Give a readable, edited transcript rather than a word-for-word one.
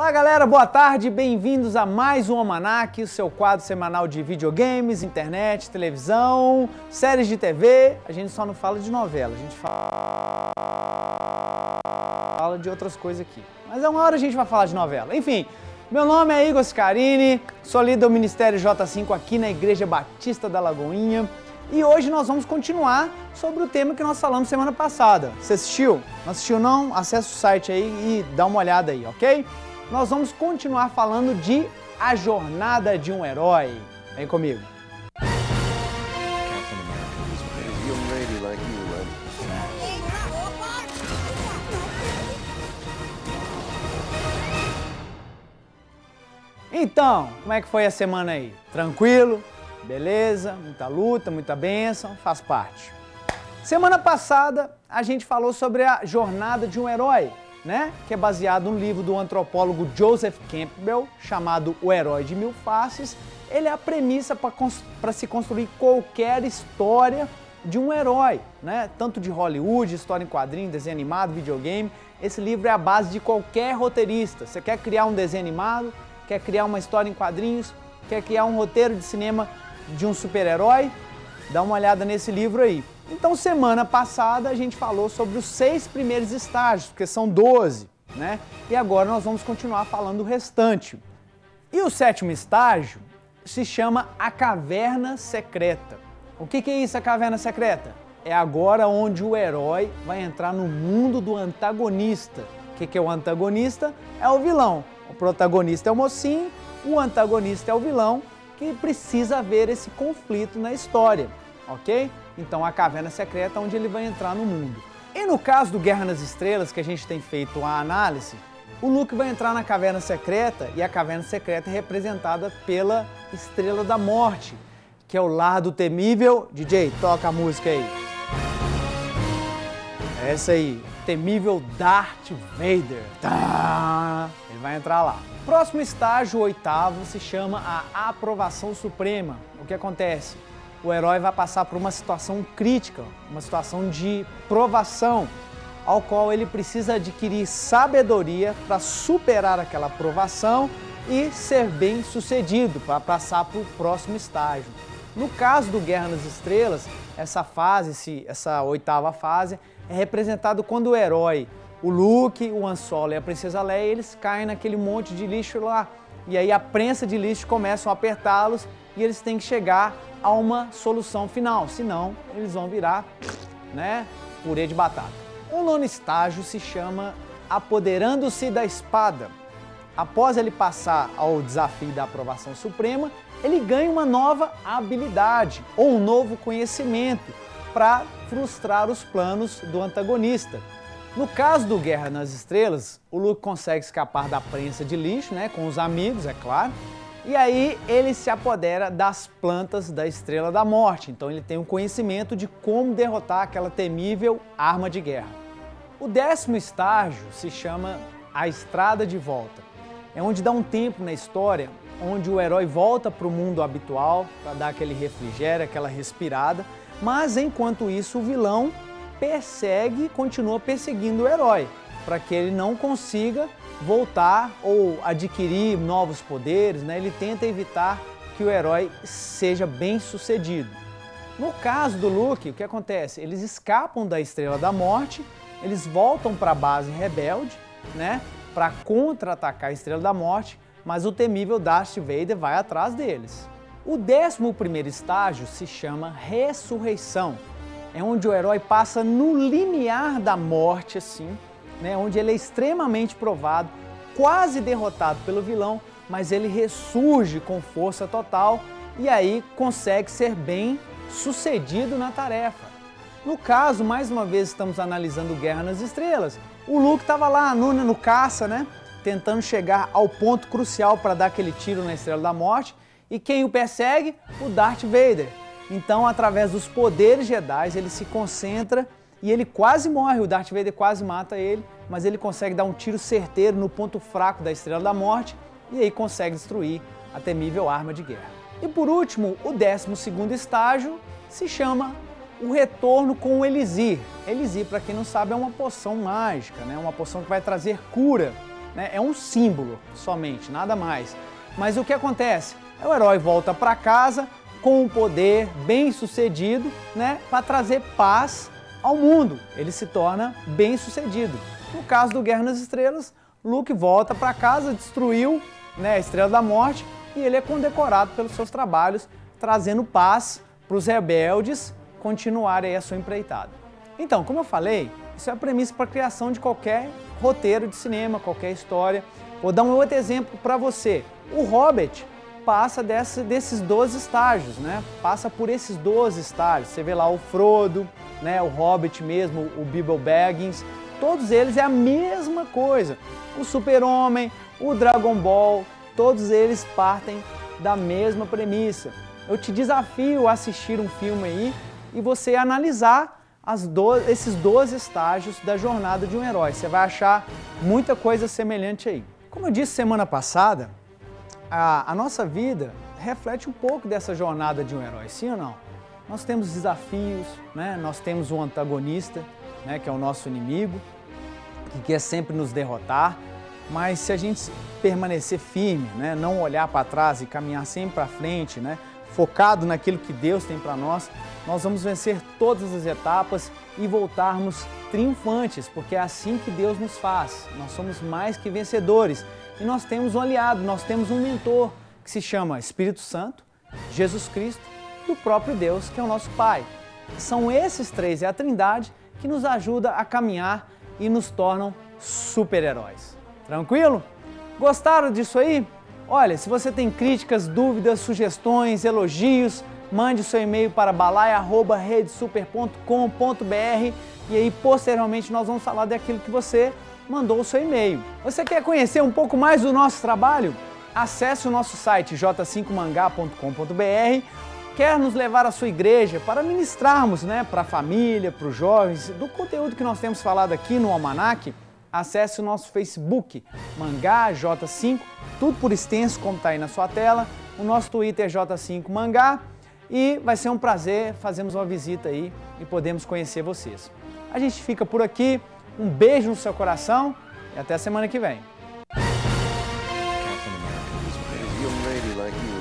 Olá galera, boa tarde, bem-vindos a mais um Almanac, o seu quadro semanal de videogames, internet, televisão, séries de TV. A gente só não fala de novela, a gente fala de outras coisas aqui. Mas uma hora a gente vai falar de novela. Enfim, meu nome é Igor Scarini, sou líder do Ministério J5 aqui na Igreja Batista da Lagoinha. E hoje nós vamos continuar sobre o tema que nós falamos semana passada. Você assistiu? Não assistiu não? Acesse o site aí e dá uma olhada aí, ok? Nós vamos continuar falando de A Jornada de um Herói. Vem comigo. Então, como é que foi a semana aí? Tranquilo? Beleza? Muita luta, muita bênção, faz parte. Semana passada a gente falou sobre a jornada de um herói, né? Que é baseado no livro do antropólogo Joseph Campbell, chamado O Herói de Mil Faces. Ele é a premissa para se construir qualquer história de um herói, né? Tanto de Hollywood, história em quadrinho, desenho animado, videogame. Esse livro é a base de qualquer roteirista. Você quer criar um desenho animado, quer criar uma história em quadrinhos, quer criar um roteiro de cinema de um super-herói? Dá uma olhada nesse livro aí. Então, semana passada a gente falou sobre os 6 primeiros estágios, porque são 12, né? E agora nós vamos continuar falando do restante. E o 7º estágio se chama A Caverna Secreta. O que é isso, a Caverna Secreta? É agora onde o herói vai entrar no mundo do antagonista. O que é o antagonista? É o vilão. O protagonista é o mocinho, o antagonista é o vilão, que precisa haver esse conflito na história, ok? Então a Caverna Secreta é onde ele vai entrar no mundo. E no caso do Guerra nas Estrelas, que a gente tem feito a análise, o Luke vai entrar na Caverna Secreta e a Caverna Secreta é representada pela Estrela da Morte, que é o lar do temível... DJ, toca a música aí. É essa aí, temível Darth Vader. Tá! Ele vai entrar lá. Próximo estágio, o 8º, se chama a Aprovação Suprema. O que acontece? O herói vai passar por uma situação crítica, uma situação de provação, ao qual ele precisa adquirir sabedoria para superar aquela provação e ser bem sucedido, para passar para o próximo estágio. No caso do Guerra nas Estrelas, essa 8ª fase, é representado quando o herói, o Luke, o Han Solo e a Princesa Leia, eles caem naquele monte de lixo lá. E aí a prensa de lixo começam a apertá-los e eles têm que chegar a uma solução final, senão eles vão virar, né, purê de batata. O 9º estágio se chama Apoderando-se da Espada. Após ele passar ao desafio da Aprovação Suprema, ele ganha uma nova habilidade ou um novo conhecimento para frustrar os planos do antagonista. No caso do Guerra nas Estrelas, o Luke consegue escapar da prensa de lixo, né, com os amigos, é claro, e aí ele se apodera das plantas da Estrela da Morte, então ele tem um conhecimento de como derrotar aquela temível arma de guerra. O 10º estágio se chama A Estrada de Volta. É onde dá um tempo na história, onde o herói volta para o mundo habitual, para dar aquele refrigério, aquela respirada, mas enquanto isso o vilão continua perseguindo o herói, para que ele não consiga voltar ou adquirir novos poderes, né? Ele tenta evitar que o herói seja bem sucedido. No caso do Luke, o que acontece? Eles escapam da Estrela da Morte, eles voltam para a base rebelde, né? Para contra-atacar a Estrela da Morte, mas o temível Darth Vader vai atrás deles. O 11º estágio se chama Ressurreição. É onde o herói passa no limiar da morte, assim, né? Onde ele é extremamente provado, quase derrotado pelo vilão, mas ele ressurge com força total e aí consegue ser bem sucedido na tarefa. No caso, mais uma vez estamos analisando Guerra nas Estrelas. O Luke estava lá no caça, né? Tentando chegar ao ponto crucial para dar aquele tiro na Estrela da Morte. E quem o persegue? O Darth Vader. Então, através dos poderes Jedi, ele se concentra e ele quase morre. O Darth Vader quase mata ele, mas ele consegue dar um tiro certeiro no ponto fraco da Estrela da Morte e aí consegue destruir a temível arma de guerra. E por último, o 12º estágio se chama o retorno com o Elixir. Elixir, para quem não sabe, é uma poção mágica, né? Uma poção que vai trazer cura. né? É um símbolo somente, nada mais. Mas o que acontece? O herói volta para casa com um poder bem sucedido, né? Para trazer paz ao mundo. Ele se torna bem sucedido. No caso do Guerra nas Estrelas, Luke volta para casa, destruiu, né, a Estrela da Morte e ele é condecorado pelos seus trabalhos, trazendo paz para os rebeldes continuarem aí a sua empreitada. Então, como eu falei, isso é a premissa para a criação de qualquer roteiro de cinema, qualquer história. Vou dar um outro exemplo para você. O Hobbit passa desses 12 estágios, né? Passa por esses 12 estágios. Você vê lá o Frodo, né? O Hobbit mesmo, o Bilbo Baggins, todos eles é a mesma coisa. O Super-Homem, o Dragon Ball, todos eles partem da mesma premissa. Eu te desafio a assistir um filme aí e você analisar esses 12 estágios da jornada de um herói. Você vai achar muita coisa semelhante aí. Como eu disse semana passada, a nossa vida reflete um pouco dessa jornada de um herói, sim ou não? Nós temos desafios, né? Nós temos um antagonista, né? Que é o nosso inimigo, que quer sempre nos derrotar, mas se a gente permanecer firme, né? Não olhar para trás e caminhar sempre para frente, né? Focado naquilo que Deus tem para nós, nós vamos vencer todas as etapas e voltarmos triunfantes, porque é assim que Deus nos faz. Nós somos mais que vencedores e nós temos um aliado, nós temos um mentor que se chama Espírito Santo, Jesus Cristo e o próprio Deus, que é o nosso Pai. São esses três, é a Trindade, que nos ajuda a caminhar e nos tornam super-heróis. Tranquilo? Gostaram disso aí? Olha, se você tem críticas, dúvidas, sugestões, elogios, mande o seu e-mail para balaia@redesuper.com.br e aí posteriormente nós vamos falar daquilo que você mandou o seu e-mail. Você quer conhecer um pouco mais do nosso trabalho? Acesse o nosso site j5mangá.com.br. Quer nos levar à sua igreja para ministrarmos, né, para a família, para os jovens, do conteúdo que nós temos falado aqui no Almanac? Acesse o nosso Facebook, Mangá J5, tudo por extenso, como está aí na sua tela. O nosso Twitter é J5Mangá e vai ser um prazer fazermos uma visita aí e podemos conhecer vocês. A gente fica por aqui, um beijo no seu coração e até a semana que vem. Captain America was a young lady like you,